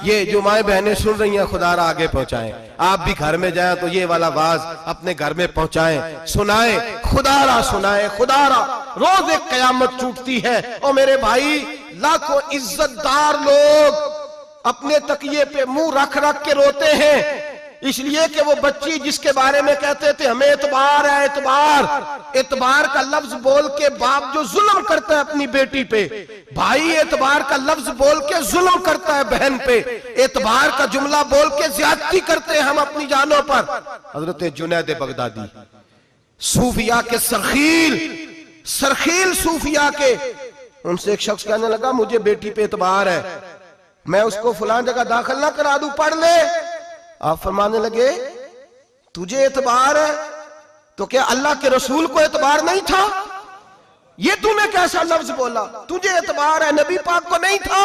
ये जो माए बहनें सुन रही हैं खुदारा आगे पहुंचाएं। आप भी घर में जाएं तो ये वाला आवाज अपने घर में पहुंचाएं, सुनाएं, खुदारा सुनाएं, खुदारा। रोज एक कयामत टूटती है और मेरे भाई लाखों इज्जतदार लोग अपने तकिए पे मुंह रख रख के रोते हैं, इसलिए कि वो बच्ची जिसके बारे में कहते थे हमें एतबार है, एतबार, एतबार का लफ्ज बोल के बाप जो जुल्म करता है अपनी बेटी पे, भाई एतबार का लफ्ज बोल के जुल्म करता है बहन पे, एतबार का जुमला बोल के ज्यादती करते हैं हम अपनी जानों पर। हजरत जुनैद बगदादी सूफिया के सरखील सूफिया के, उनसे एक शख्स कहने लगा मुझे बेटी पे एतबार है, मैं उसको फलां जगह दाखिल ना करा दूं, पढ़ ले। आप फरमाने लगे तुझे एतबार है तो क्या अल्लाह के रसूल को एतबार नहीं था? ये तूने कैसा लफ्ज बोला? तुझे एतबार है, नबी पाक को नहीं था?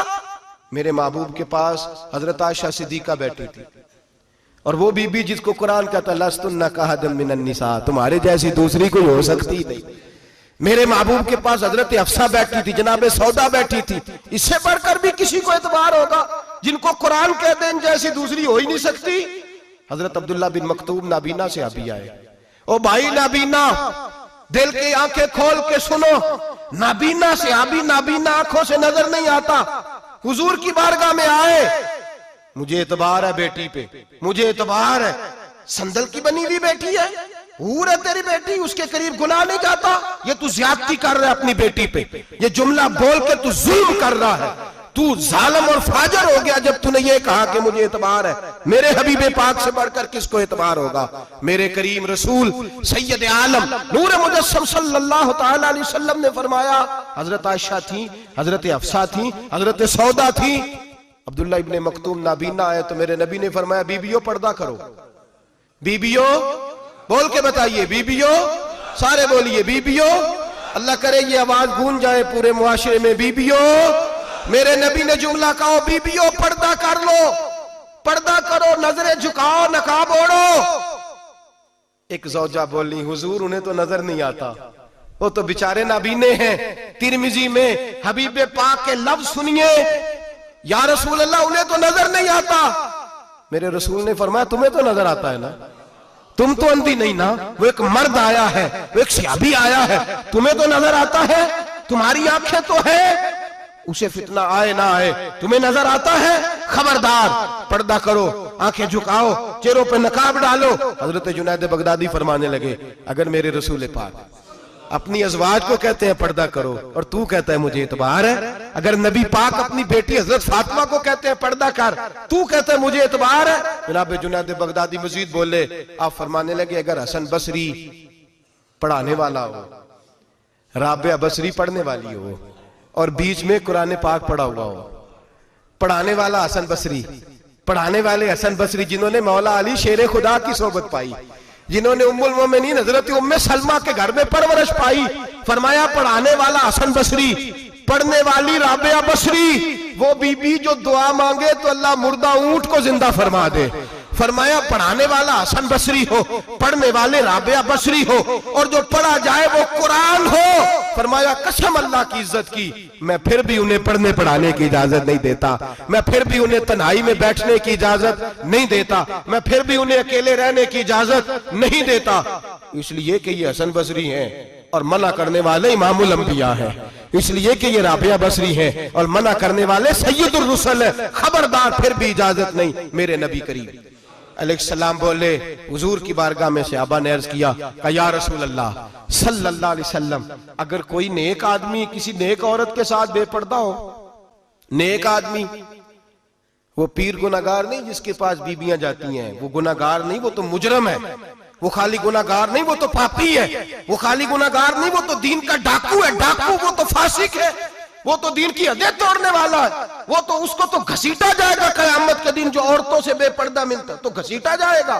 मेरे महबूब के पास हजरत आयशा सिद्दीका बैठी थी और वो बीबी जिसको कुरान कहता लस्तुन्ना कहदम मिनन निसा, तुम्हारे जैसी दूसरी कोई हो सकती नहीं। मेरे महबूब के पास हजरत अफसा बैठी थी, जनाबे सौदा बैठी थी। इससे बढ़कर भी किसी को एतबार होगा जिनको कुरान कहते हैं जैसी दूसरी हो ही नहीं सकती। हजरत अब्दुल्ला बिन मक्तूम नाबीना से अभी आए। ओ भाई नाबीना, दिल की आंखें खोल के सुनो, नाबीना से अभी, नाबीना आंखों से नजर नहीं आता, हुजूर की बारगाह में आए, मुझे एतबार है बेटी पे, मुझे एतबार है, संदल की बनी हुई बेटी है, हूर है तेरी बेटी, उसके करीब गुनाह नहीं जाता, ये तू ज्यादती कर रहा है अपनी बेटी पे, ये जुमला बोल के तू जुल्म कर रहा है, तू जालिम और फाजर हो गया जब तूने ये कहा कि मुझे एतबार है। मेरे हबीबे पाक से बढ़कर किसको एतबार होगा? मेरे करीम रसूल सैयद आलम नूर मुजस्सम सल्लल्लाहु तआला अलैहि वसल्लम ने फरमाया, हजरत आयशा थी, हजरत अफसा थी, हजरत सौदा थी, अब्दुल्ला इब्ने मक्तूम नाबीना आए तो मेरे नबी ने फरमाया बीबियों पर्दा करो, बीबियों बोल के बताइए, बीबियों, सारे बोलिए बीबियों, अल्लाह करे ये आवाज गूंज जाए पूरे मुआशरे में, बीबियों। मेरे नबी ने जुमला कहा बीबियों पर्दा कर लो, पर्दा करो, नजरें झुकाओ, नकाब ओढ़ो। एक जौजा बोली हुजूर उन्हें तो नजर नहीं आता, वो तो बेचारे नाबीने हैं। तिरमिजी में हबीबे पाक के लफ्ज सुनिए, या रसूल अल्लाह उन्हें तो नजर नहीं आता। मेरे रसूल ने फरमाया तुम्हें तो नजर आता है ना, तुम तो अंधी नहीं ना, वो एक मर्द आया है, वो एक सहाबी आया है, तुम्हें तो नजर आता है, तुम्हारी आंखें तो है, उसे फितना आए ना आए तुम्हें नजर आता है। खबरदार, पर्दा करो, आंखें झुकाओ, चेहरों पे नकाब डालो। हजरत जुनैद बगदादी फरमाने लगे अगर मेरे रसूल पाक अपनी अज़वाज को कहते हैं पर्दा करो और तू कहता है मुझे एतबार है, अगर नबी पाक अपनी बेटी हजरत फातिमा को कहते हैं पर्दा कर, तू कहता है मुझे एतबार है। जनाब जुनैद बगदादी मजीद बोले, आप फरमाने लगे अगर हसन बसरी पढ़ाने वाला हो, राबिया बसरी पढ़ने वाली हो और बीच में कुरान पाक पढ़ा हुआ हो, पढ़ाने वाला हसन बसरी, पढ़ाने वाले हसन बसरी जिन्होंने मौला अली शेर खुदा की सोबत पाई, जिन्होंने उम्मुल मोमिनीन हजरत उम्मे सलमा के घर में परवरिश पाई, फरमाया पढ़ाने वाला हसन बसरी, पढ़ने वाली राबिया बसरी, वो बीबी जो दुआ मांगे तो अल्लाह मुर्दा ऊंट को जिंदा फरमा दे। फरमाया पढ़ाने वाला हसन बसरी हो, पढ़ने वाले राबिया बसरी हो, और जो पढ़ा जाए वो कुरान हो। फरमाया कसम अल्लाह की इज्जत की, मैं फिर भी उन्हें पढ़ने पढ़ाने की इजाजत नहीं देता, मैं फिर भी उन्हें तन्हाई में बैठने की इजाजत नहीं देता, मैं फिर भी उन्हें अकेले रहने की इजाजत नहीं देता, इसलिए कि ये हसन बसरी हैं और मना करने वाले इमामुल अंबिया हैं, इसलिए कि ये राबिया बसरी हैं और मना करने वाले सैयदुर रुसल है। खबरदार, फिर भी इजाजत नहीं। मेरे नबी करीम अलैहिस्सलाम बोले, हुजूर की बारगाह में सहाबा ने अर्ज किया या रसूल अल्लाह सल्लल्लाहु अलैहि वसल्लम, अगर कोई नेक आदमी किसी नेक औरत के साथ बेपर्दा हो, नेक आदमी, वो पीर गुनाहगार नहीं जिसके पास बीबियां जाती हैं, वो गुनाहगार नहीं, वो तो मुजरम है, वो खाली गुनाहगार नहीं, वो तो पापी है, वो खाली गुनाहगार नहीं, वो तो दीन का डाकू है, डाकू, वो तो फासिक है, वो तो दीन की हदें तोड़ने वाला है, वो तो उसको तो घसीटा जाएगा कयामत के दिन, जो औरतों से बेपर्दा मिलता तो घसीटा जाएगा।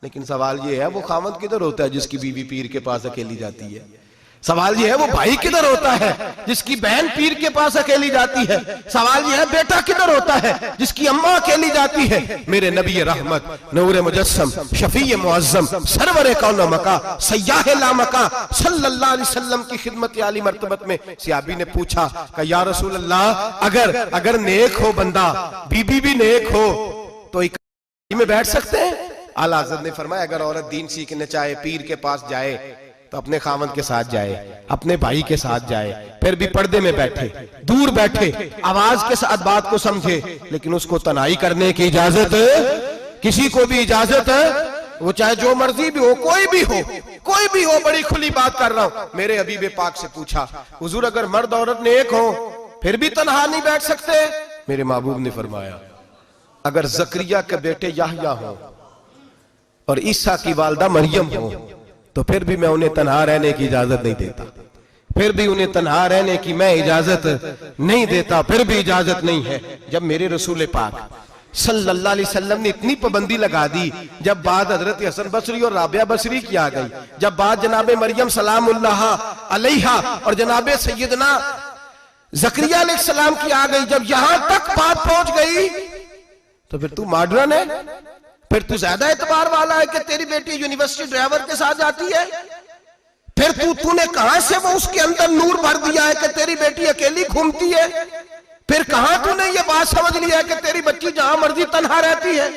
लेकिन सवाल ये है वो खामद किधर होता है जिसकी बीवी पीर के पास अकेली जाती है? सवाल यह है वो भाई किधर होता है जिसकी बहन पीर के पास अकेली जाती है। सवाल यह है बेटा किधर होता है जिसकी अम्मा अकेली जाती है। मेरे नबी रहमत नूर मुजस्सम शफी मुअज्जम सरवर कौन मका सयाह लामका सल्लल्लाहु अलैहि वसल्लम की खिदमत आली मर्तबत में सहाबी ने पूछा कि या रसूल अल्लाह अगर नेक हो बंदा, बीबी भी नेक हो, तो इकट्ठे में बैठ सकते हैं? आला हज़रत ने फरमाया अगर औरत दीन सीखने चाहे, पीर के पास जाए तो अपने खामद के साथ जाए, अपने भाई के साथ जाए, फिर भी पर्दे में बैठे, दूर बैठे, आवाज के साथ बात को समझे, लेकिन उसको तनाई करने की इजाजत, किसी को भी इजाजत है, वो चाहे जो मर्जी भी हो, कोई भी हो, बड़ी खुली बात कर रहा हूं। मेरे हबीब पाक से पूछा हुजूर अगर मर्द औरत नेक हो फिर भी तन्हा नहीं बैठ सकते? मेरे महबूब ने फरमाया अगर जकरिया के बेटे याहया हो और ईसा की वालदा मरियम हो तो फिर भी मैं उन्हें तन्हा रहने की इजाजत नहीं देता, फिर भी उन्हें तन्हा रहने की मैं इजाजत नहीं देता, फिर भी इजाजत नहीं है। जब मेरे रसूल पाक सल्लल्लाहु अलैहि वसल्लम ने इतनी पाबंदी लगा दी, जब बात हजरत हसन बसरी और राबिया बसरी की आ गई, जब बात जनाबे मरियम सलामुल्लाह अलैहा और जनाबे सैयदना जकरिया अलैहिस्सलाम की आ गई, जब यहां तक बात पहुंच गई तो फिर तू मॉडर्न है, फिर तू ज्यादा एतबार वाला है कि तेरी बेटी यूनिवर्सिटी ड्राइवर के साथ जाती है, फिर तूने कहां से वो उसके अंदर नूर भर दिया है कि तेरी बेटी अकेली घूमती है, फिर कहां तूने ये बात समझ लिया है कि तेरी बच्ची जहां मर्जी तन्हा रहती है,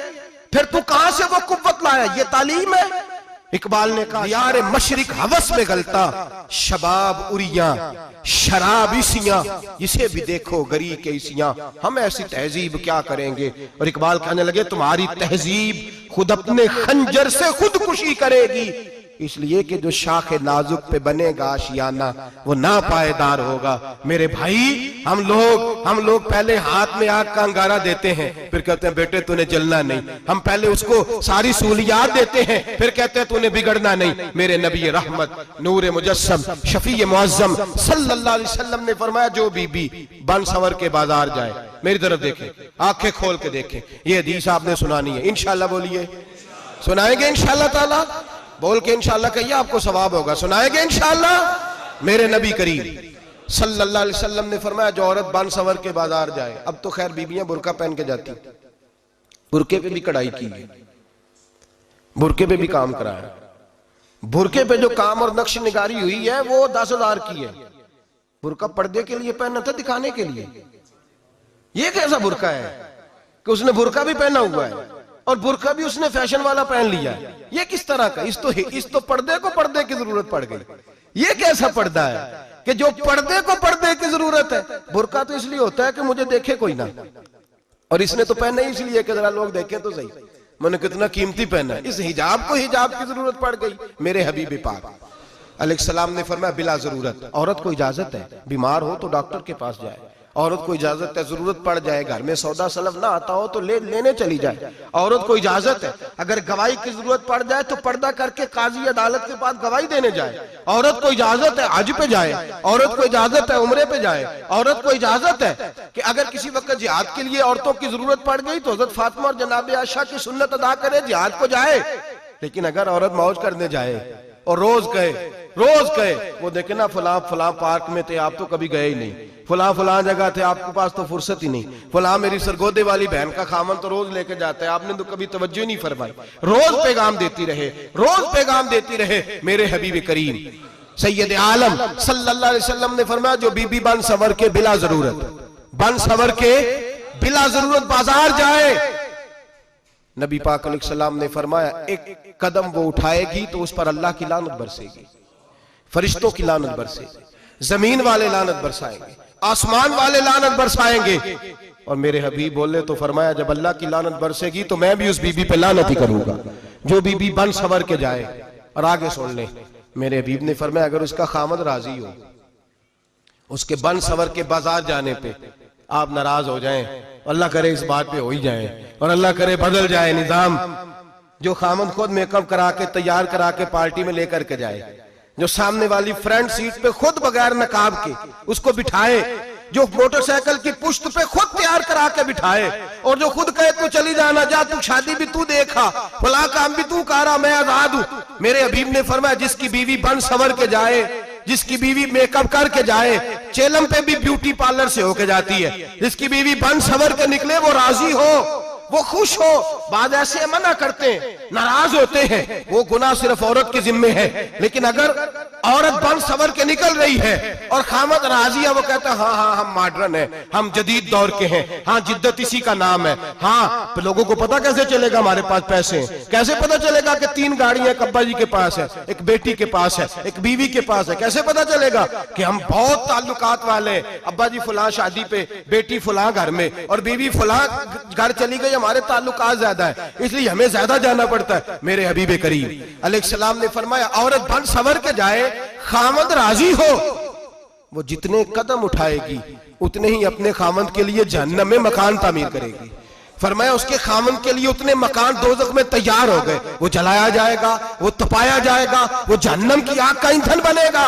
फिर तू कहां से वो कुव्वत लाया? ये तालीम है? इकबाल ने कहा यार मशरिक हवस में गलता, शबाब उरिया शराब इसियां, इसे भी देखो गरी के इसियां, हम ऐसी तहजीब क्या करेंगे? और इकबाल कहने लगे तुम्हारी तहजीब खुद अपने खंजर से खुदकुशी करेगी, इसलिए कि जो शाखे नाजुक पे बनेगा आशियाना वो ना पायदार होगा। मेरे भाई हम लोग पहले हाथ में आग का अंगारा देते हैं, फिर कहते हैं बेटे तूने जलना नहीं, हम पहले उसको सारी सहूलियात देते हैं, फिर कहते हैं तूने बिगड़ना नहीं। मेरे नबी रहमत नूर मुजस्सम शफी मुअज्जम सल्लल्लाहु अलैहि वसल्लम ने फरमाया जो बीबी बन सवर के बाजार जाए, मेरी तरफ देखे, आंखें खोल के देखे, ये हदीस आपने सुनानी है इंशाल्लाह, बोलिए सुनाएंगे इंशाल्लाह ताला, बोल के इंशाल्लाह कहिए आपको सवाब होगा, सुनाएंगे इंशाल्लाह। मेरे नबी करीम सल्लल्लाहु अलैहि वसल्लम ने फरमाया जो औरत बन सवर के बाजार जाए, अब तो खैर बीबियां बुरका पहन के जाती, बुरके पे भी कढ़ाई की है, बुरके पे भी काम कराया, बुरके पे जो काम और नक्श निगारी हुई है वो 10,000 की है। बुरका पर्दे के लिए पहना था, दिखाने के लिए। ये कैसा बुरका है कि उसने बुरका भी पहना हुआ है और बुरका भी उसने फैशन वाला पहन लिया है? ये किस तरह का? इस तो पर्दे को पर्दे की जरूरत पड़ गई। ये कैसा पर्दा है कि जो पर्दे को पर्दे की जरूरत है? बुरका तो इसलिए होता है कि मुझे देखे कोई ना, और इसने तो पहना ही इसलिए कि जरा लोग देखें तो सही मैंने कितना कीमती पहना है। इस हिजाब को हिजाब की जरूरत पड़ गई। मेरे हबीब पाक अलैहिस्सलाम ने फरमाया बिला जरूरत, औरत को इजाजत है बीमार हो तो डॉक्टर के पास जाए, औरत को इजाजत है जरूरत पड़ जाए घर में सौदा सलफ ना आता हो तो लेने चली जाए, औरत को इजाजत है अगर गवाही की जरूरत पड़ जाए तो पर्दा करके काजी अदालत के पास गवाही देने जाए, औरत को इजाजत है हज पे जाए, औरत को इजाजत है उम्रे पे जाए, औरत को इजाजत है कि अगर किसी वक्त जिहाद के लिए औरतों की जरूरत पड़ गई तो हजरत फातिमा और जनाब आयशा की सुन्नत अदा करे, जिहाद को जाए। लेकिन अगर औरत मौज करने जाए और रोज कहे वो देखे ना फलां पार्क में थे आप तो कभी गए ही नहीं, फलां जगह थे आपके पास तो फुर्सत ही नहीं, फलां मेरी सरगोदे वाली बहन का खामन तो रोज लेके जाता है आपने तो कभी तवज्जो ही नहीं फरमाई। रोज पैगाम देती रहे मेरे हबीब करीम सैयद आलम सल्लल्लाहु अलैहि वसल्लम ने फरमाया जो बीबी बन सवर के बिला जरूरत बाजार जाए, नबी पाक अलैहिस्सलाम ने फरमाया एक कदम वो उठाएगी तो उस पर अल्लाह की लानत बरसेगी, फरिश्तों की लानत बरसेगी, जमीन वाले लानत बरसाएंगे, आसमान वाले लानत बरसाएंगे। और मेरे हबीब बोले तो फरमाया जब अल्लाह की लानत बरसेगी तो मैं भी उस बीबी पे लानत ही करूंगा जो बीबी बन सवर के जाए। और आगे सुन ले, मेरे हबीब ने फरमाया अगर उसका खामद राजी हो उसके बन सवर के बाजार जाने पे आप नाराज हो जाएं, अल्लाह करे इस बात पे हो ही जाए और अल्लाह करे बदल जाए निजाम, जो खामद खुद मेकअप करा के तैयार करा के पार्टी में लेकर के जाए, जो सामने वाली फ्रंट सीट पे खुद बगैर नकाब के उसको बिठाए, जो मोटरसाइकिल की पुश्त पे खुद तैयार करा के बिठाए और जो खुद कहे तू चली जाना जा, तू शादी भी तू देखा, फला काम भी तू करा, मैं आजाद हूं। मेरे हबीब ने फरमाया जिसकी बीवी बन सवर के जाए जिसकी बीवी मेकअप करके जाए, चेलम पे भी ब्यूटी पार्लर से होके जाती है, जिसकी बीवी बन सवर के निकले वो राजी हो, वो खुश हो। बाद ऐसे मना करते हैं, नाराज होते हैं, वो गुनाह सिर्फ औरत के जिम्मे है। लेकिन अगर औरत बन सवर के निकल रही है और खामद राजी है, वो कहता है हाँ हाँ हम मॉडर्न हैं, हम जदीद दौर के हैं, हाँ जिद्दत इसी का नाम है। हाँ तो लोगों को पता कैसे चलेगा हमारे पास पैसे हैं, कैसे पता चलेगा कि 3 गाड़ियां एक अब्बा जी के पास है, एक बेटी के पास है, एक बीवी के पास है, कैसे पता चलेगा कि हम बहुत ताल्लुकात वाले, अब्बा जी फुला शादी पे, बेटी फुला घर में और बीवी फुला घर चली गई, हमारे ताल्लुकात ज्यादा है इसलिए हमें ज्यादा जाना पड़ता है। मेरे हबीब करीम अलैहिस्सलाम ने फरमाया औरत बन सवर के जाए, खामद राजी हो, वो जितने कदम उठाएगी उतने ही अपने खामद के लिए जहन्नम में मकान तामीर करेगी। फरमाया उसके खामद के लिए उतने मकान दोज़ख में तैयार हो गए, वो जलाया जाएगा, वो तपाया जाएगा, वो जहन्नम की आग का ईंधन बनेगा।